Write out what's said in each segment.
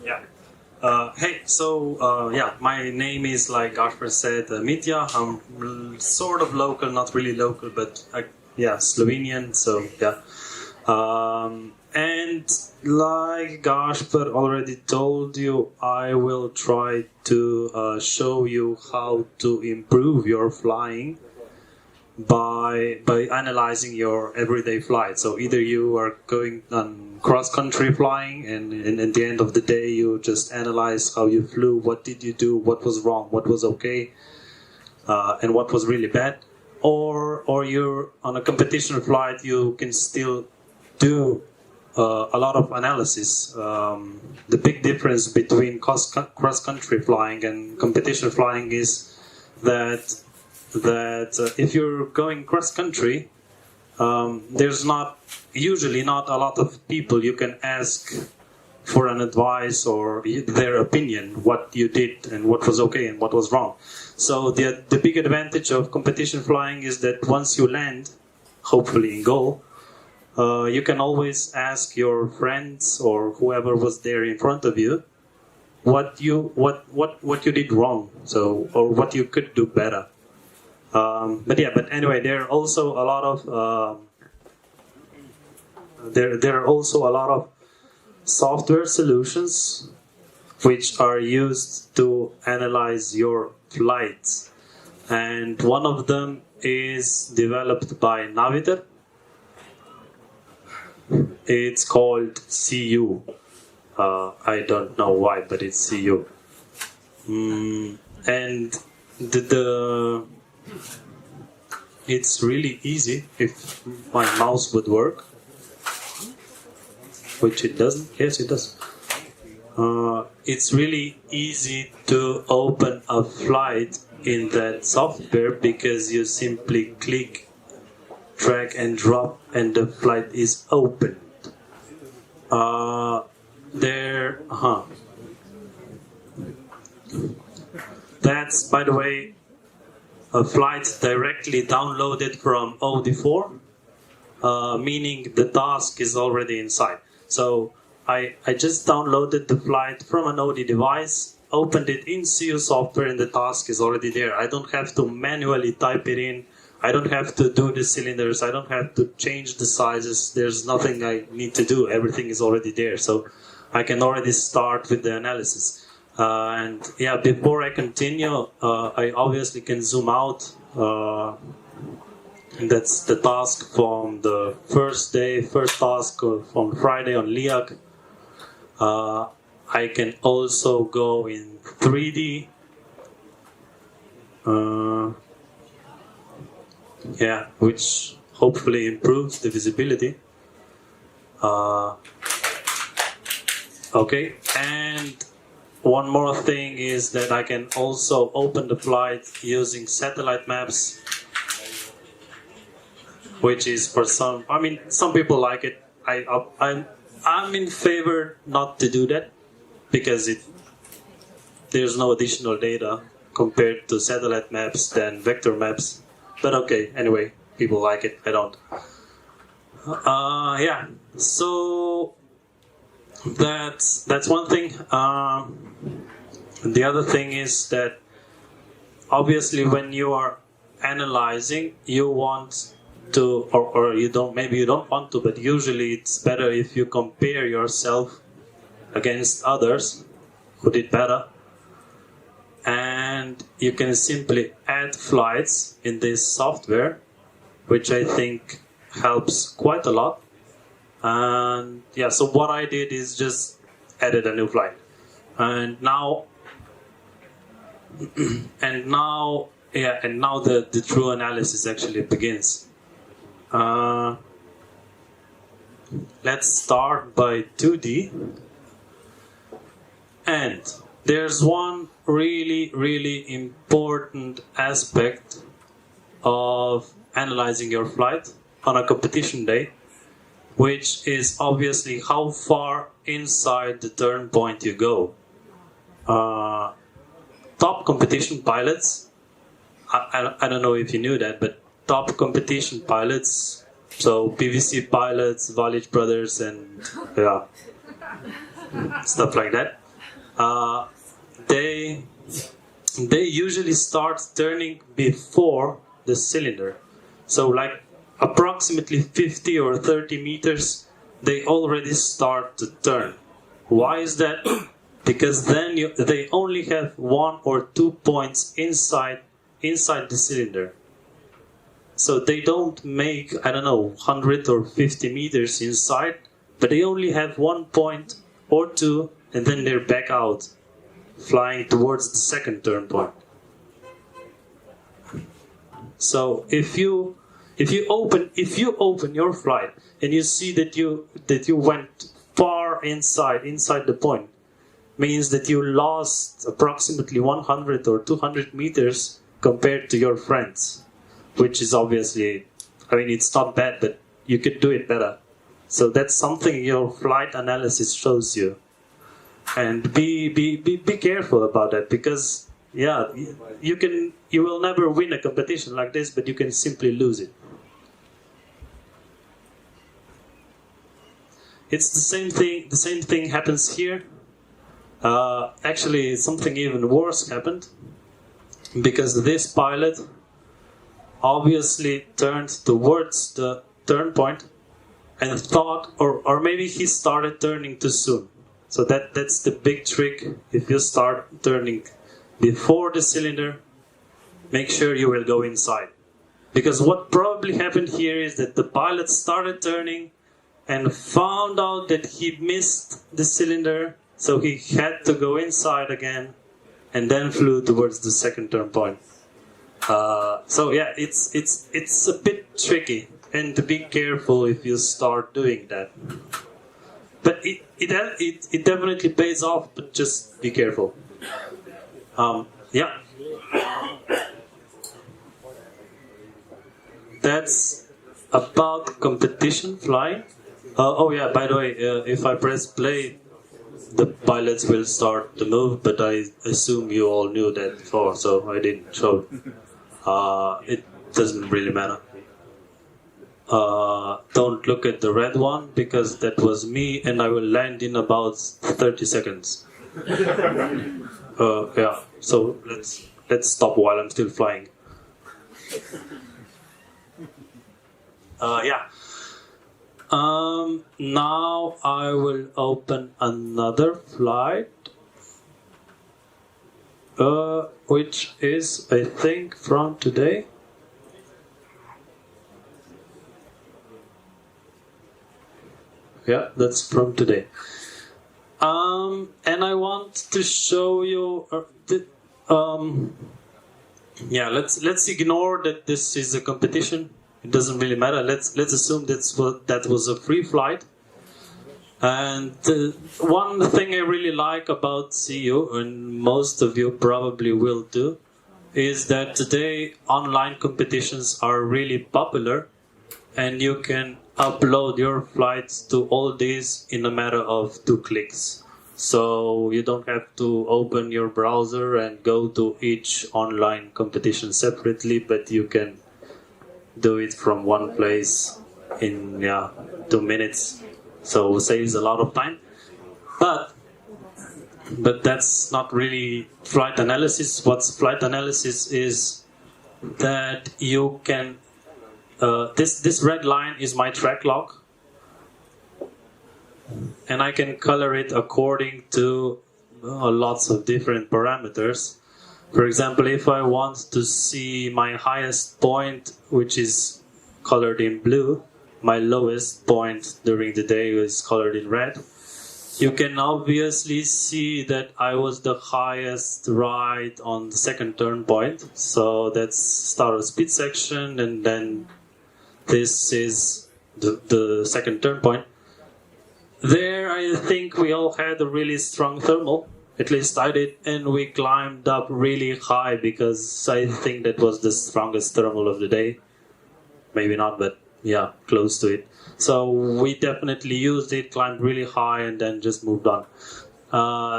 Yeah. My name is, like Gaspar said, Mitja. I'm sort of local, not really local, but Slovenian. So yeah. And like Gaspar already told you, I will try to show you how to improve your flying by analyzing your everyday flight. So either you are going on cross-country flying, and at the end of the day you just analyze how you flew, what did you do, what was wrong, what was okay, and what was really bad. Or you're on a competition flight, you can still do a lot of analysis. The big difference between cross-country flying and competition flying is that if you're going cross-country, there's usually not a lot of people you can ask for an advice or their opinion, what you did and what was okay and what was wrong. So the big advantage of competition flying is that once you land, hopefully in goal, you can always ask your friends or whoever was there in front of you what you did wrong, or what you could do better. But anyway, there are also a lot of there are also a lot of software solutions which are used to analyze your flights, and one of them is developed by Navitor. It's called CU. I don't know why, but it's CU. And it's really easy if my mouse would work, which it doesn't. Yes, it does. It's really easy to open a flight in that software because you simply click, drag and drop, and the flight is open. That's, by the way, a flight directly downloaded from OD4, meaning the task is already inside. So I just downloaded the flight from an OD device, opened it in CU software, and the task is already there. I don't have to manually type it in. I don't have to do the cylinders. I don't have to change the sizes. There's nothing I need to do. Everything is already there. So I can already start with the analysis. Before I continue, I obviously can zoom out. That's the task from the first task from Friday on LIAC. I can also go in 3D. Which hopefully improves the visibility. Okay, and one more thing is that I can also open the flight using satellite maps, which is for some people like it. I'm in favor not to do that because there's no additional data compared to satellite maps than vector maps. But okay, anyway, people like it, I don't. So that's one thing. The other thing is that obviously when you are analyzing, you want to, or you don't, maybe you don't want to, but usually it's better if you compare yourself against others who did better. And you can simply add flights in this software, which I think helps quite a lot. And so what I did is just added a new flight. And now the true analysis actually begins. Let's start by 2D. And there's one really, really important aspect of analyzing your flight on a competition day, which is obviously how far inside the turn point you go. Top competition pilots, I don't know if you knew that, but top competition pilots, so PVC pilots, Valic brothers, and stuff like that. they usually start turning before the cylinder. So like approximately 50 or 30 meters, they already start to turn. Why is that? Because then they only have 1 or 2 points inside the cylinder. So they don't make, 100 or 50 meters inside, but they only have 1 point or 2, and then they're back out, flying towards the second turn point. So if you open your flight and you see that you went far inside the point, means that you lost approximately 100 or 200 meters compared to your friends, which is obviously, it's not bad, but you could do it better. So that's something your flight analysis shows you. And be careful about that, because you will never win a competition like this, but you can simply lose it. It's the same thing happens here. Actually, something even worse happened, because this pilot obviously turned towards the turn point and thought, or maybe he started turning too soon. So that's the big trick. If you start turning before the cylinder, make sure you will go inside. Because what probably happened here is that the pilot started turning and found out that he missed the cylinder, so he had to go inside again and then flew towards the second turn point. It's a bit tricky, and to be careful if you start doing that. But it definitely pays off, but just be careful. That's about competition flying. By the way, if I press play, the pilots will start to move, but I assume you all knew that before, so I didn't show it. It doesn't really matter. Don't look at the red one, because that was me, and I will land in about 30 seconds. So let's stop while I'm still flying. Now I will open another flight, which is, I think, from today. Yeah, that's from today. And I want to show you. Let's ignore that this is a competition. It doesn't really matter. Let's assume that was a free flight. And one thing I really like about CU, and most of you probably will do, is that today online competitions are really popular, and you can upload your flights to all these in a matter of 2 clicks. So you don't have to open your browser and go to each online competition separately, but you can do it from one place in 2 minutes. So it saves a lot of time. But that's not really flight analysis. What's flight analysis is that you can this red line is my track log, and I can color it according to lots of different parameters. For example, if I want to see my highest point, which is colored in blue, my lowest point during the day is colored in red, you can obviously see that I was the highest right on the second turn point. So that's start of speed section, and then this is the second turn point. There, I think we all had a really strong thermal. At least I did, and we climbed up really high, because I think that was the strongest thermal of the day. Maybe not, but close to it. So we definitely used it, climbed really high, and then just moved on.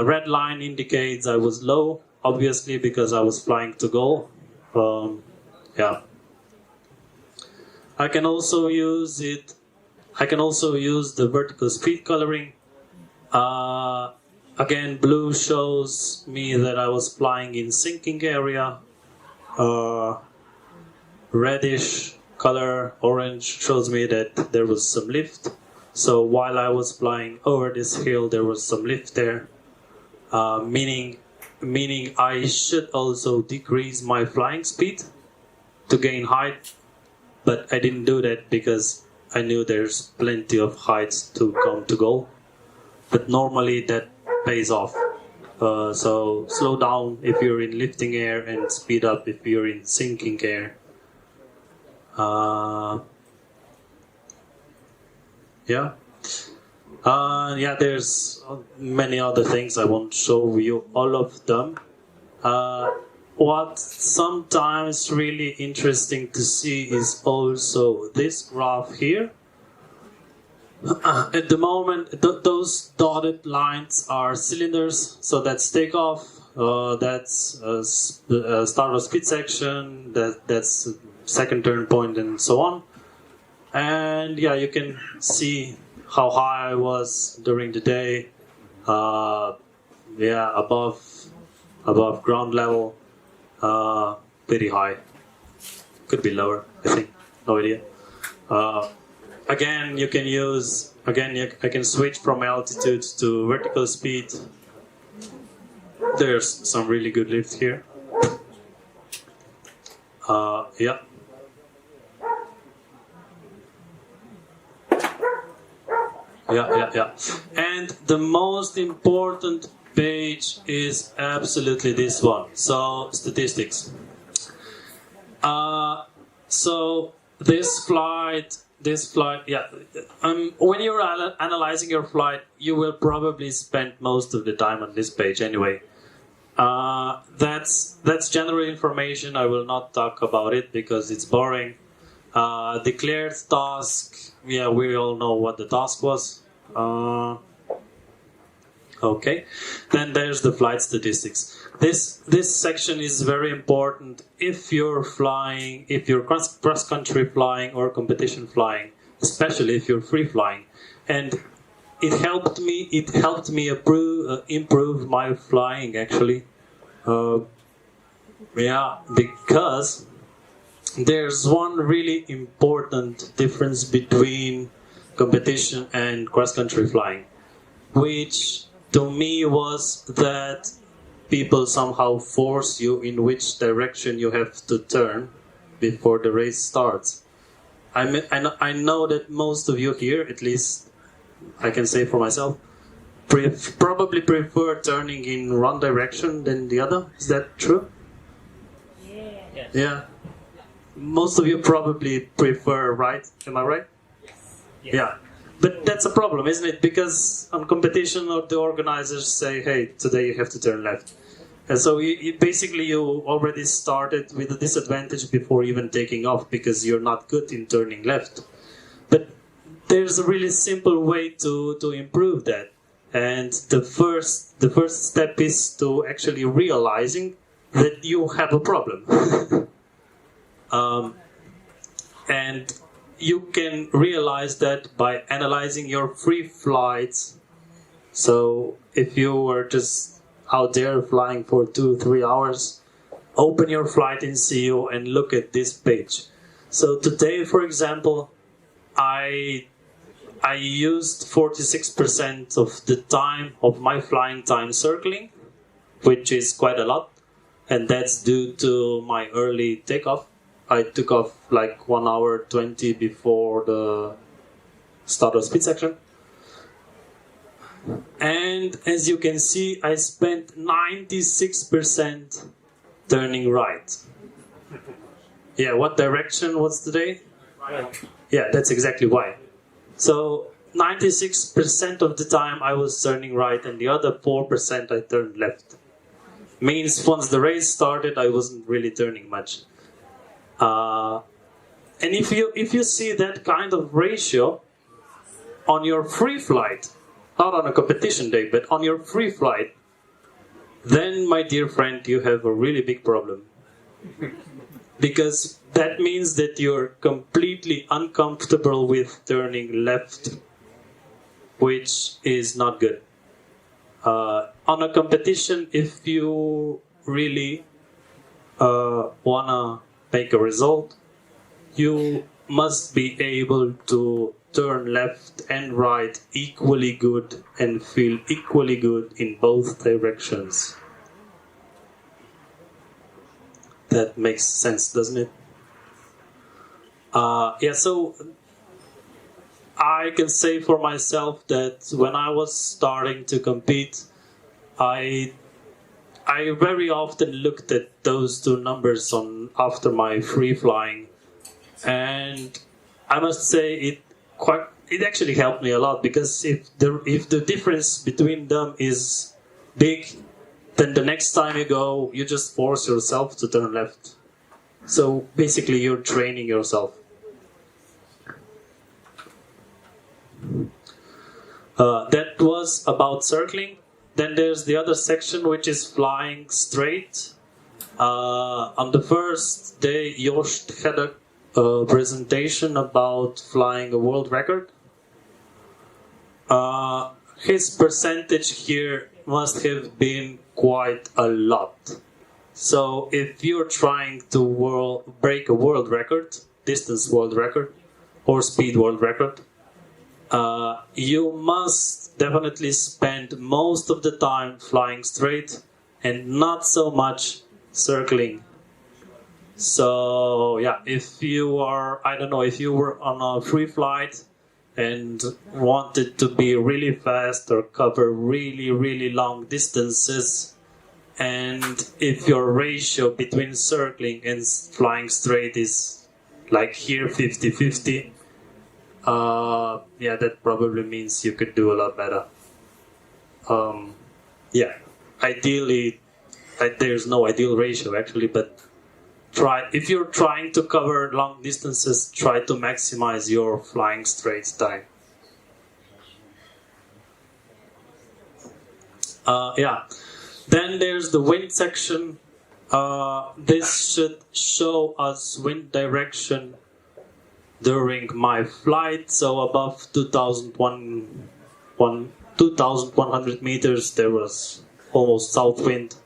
Red line indicates I was low, obviously, because I was flying to goal. I can also use it. I can also use the vertical speed coloring. Again, blue shows me that I was flying in sinking area. Reddish color, orange, shows me that there was some lift. So while I was flying over this hill, there was some lift there, meaning I should also decrease my flying speed to gain height, but I didn't do that because I knew there's plenty of heights to come to goal. But normally that pays off. So slow down if you're in lifting air and speed up if you're in sinking air. There's many other things. I won't show you all of them. What's sometimes really interesting to see is also this graph here. At the moment, those dotted lines are cylinders, so that's takeoff, that's start of speed section, that's second turn point, and so on. And yeah, you can see how high I was during the day. Above ground level, pretty high. Could be lower, I think. No idea. Again, you can use. I can switch from altitude to vertical speed. There's some really good lift here. Yeah. And the most important page is absolutely this one. So statistics. So this flight. When you're analyzing your flight, you will probably spend most of the time on this page anyway. That's general information. I will not talk about it because it's boring. Declared task. Yeah, we all know what the task was. Okay. Then there's the flight statistics. This section is very important if you're flying, if you're cross-country flying or competition flying, especially if you're free flying. And it helped me improve my flying actually. Because there's one really important difference between competition and cross-country flying, which to me was that people somehow force you in which direction you have to turn before the race starts. I know that most of you here, at least I can say for myself, probably prefer turning in one direction than the other. Is that true? Yeah. Yeah. Most of you probably prefer right. Am I right? Yes. Yeah. But that's a problem, isn't it? Because on competition, the organizers say, hey, today you have to turn left. And so you already started with a disadvantage before even taking off because you're not good in turning left. But there's a really simple way to improve that. And the first step is to actually realizing that you have a problem. And you can realize that by analyzing your free flights. So if you were just out there flying for 2-3 hours, open your flight in CU and look at this page. So today, for example, I used 46% of the time of my flying time circling, which is quite a lot, and that's due to my early takeoff. I took off like 1 hour 20 before the start of speed section. And as you can see, I spent 96% turning right. Yeah, what direction was today? Right. Yeah, that's exactly why. So 96% of the time I was turning right and the other 4% I turned left. Means once the race started, I wasn't really turning much. And if you see that kind of ratio on your free flight, not on a competition day, but on your free flight, then, my dear friend, you have a really big problem. Because that means that you're completely uncomfortable with turning left, which is not good. On a competition, if you really wanna make a result, you must be able to turn left and right equally good and feel equally good in both directions. That makes sense, doesn't it? So I can say for myself that when I was starting to compete, I very often looked at those two numbers after my free flying, and I must say it actually helped me a lot, because if the difference between them is big, then the next time you go, you just force yourself to turn left. So basically, you're training yourself. That was about circling. Then there's the other section, which is flying straight. On the first day, Jost had a presentation about flying a world record. His percentage here must have been quite a lot. So if you're trying to break a world record, distance world record, or speed world record, you must definitely spend most of the time flying straight and not so much circling. So yeah, if you were on a free flight and wanted to be really fast or cover really, really long distances, and if your ratio between circling and flying straight is like here 50-50, that probably means you could do a lot better. Ideally, there's no ideal ratio actually, but if you're trying to cover long distances, try to maximize your flying straight time. Then there's the wind section. This should show us wind direction during my flight. So above 2,100 meters, there was almost south wind.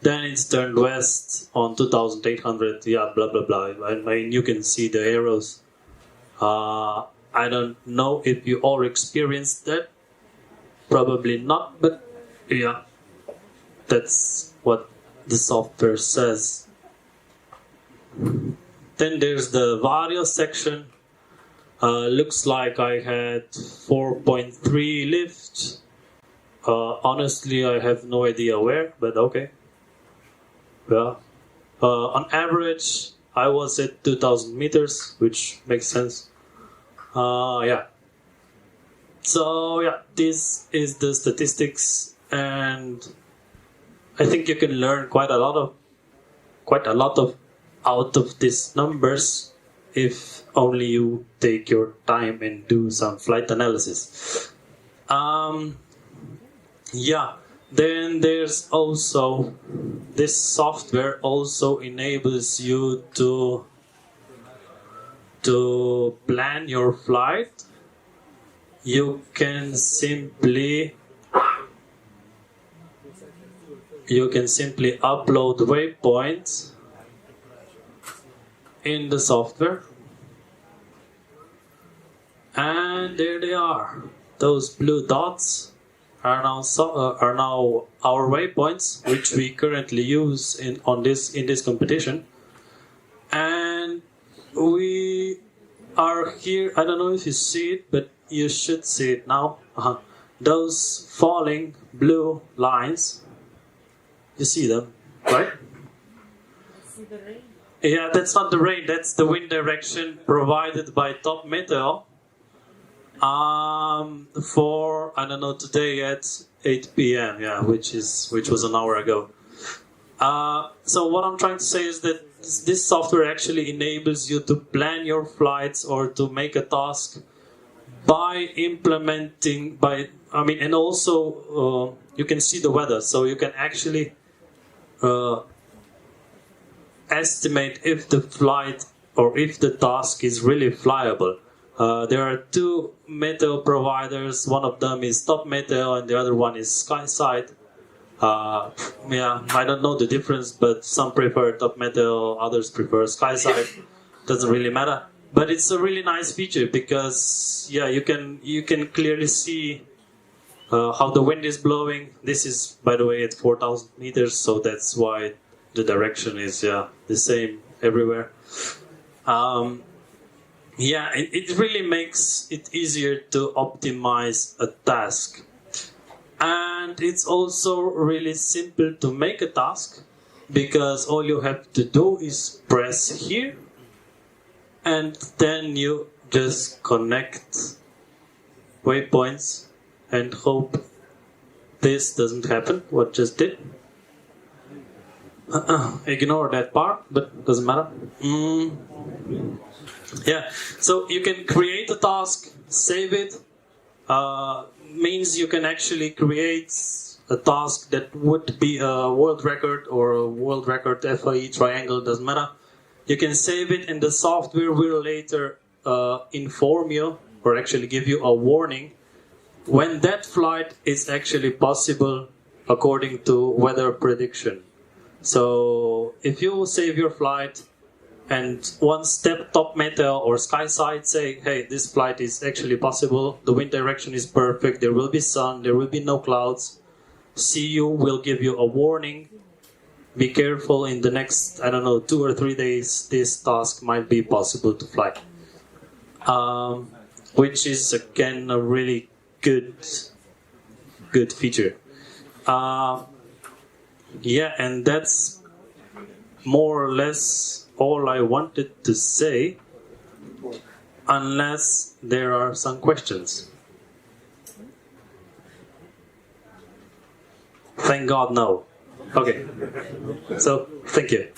Then it's turned west on 2,800. Yeah, blah blah blah. I mean, you can see the arrows. I don't know if you all experienced that. Probably not, but yeah, that's what the software says. Then there's the Vario section. Looks like I had 4.3 lift. Honestly, I have no idea where, but okay. Yeah. On average, I was at 2,000 meters, which makes sense. So yeah, this is the statistics, and I think you can learn quite a lot of out of these numbers if only you take your time and do some flight analysis. Then there's also this software also enables you to plan your flight. You can simply upload waypoints in the software, and there they are. Those blue dots are now our waypoints, which we currently use in this competition. And we are here. I don't know if you see it, but you should see it now. Those falling blue lines, you see them, right? I see the rain. Yeah, that's not the rain. That's the wind direction provided by Top Meteo. For today at 8 p.m. Yeah, which was an hour ago. So what I'm trying to say is that this software actually enables you to plan your flights or to make a task by implementing and also you can see the weather, so you can actually estimate if the flight or if the task is really flyable. There are two meteo providers. One of them is Top Meteo and the other one is SkySight. I don't know the difference, but some prefer Top Meteo, others prefer SkySight. Doesn't really matter. But it's a really nice feature because you can clearly see how the wind is blowing. This is, by the way, at 4,000 meters, so that's why the direction is the same everywhere. It really makes it easier to optimize a task. And it's also really simple to make a task because all you have to do is press here and then you just connect waypoints and hope this doesn't happen, what just did. Ignore that part, but doesn't matter. So you can create a task, save it. Means you can actually create a task that would be a world record or a world record FIE triangle, doesn't matter. You can save it and the software will later inform you or actually give you a warning when that flight is actually possible according to weather prediction. So if you save your flight and one step Top Meteo or SkySight say, hey, this flight is actually possible, the wind direction is perfect, there will be sun, there will be no clouds, CU will give you a warning, be careful in the next, 2 or 3 days, this task might be possible to fly. Which is, again, a really good feature. And that's more or less all I wanted to say, unless there are some questions. Thank God, no. Okay. So, thank you.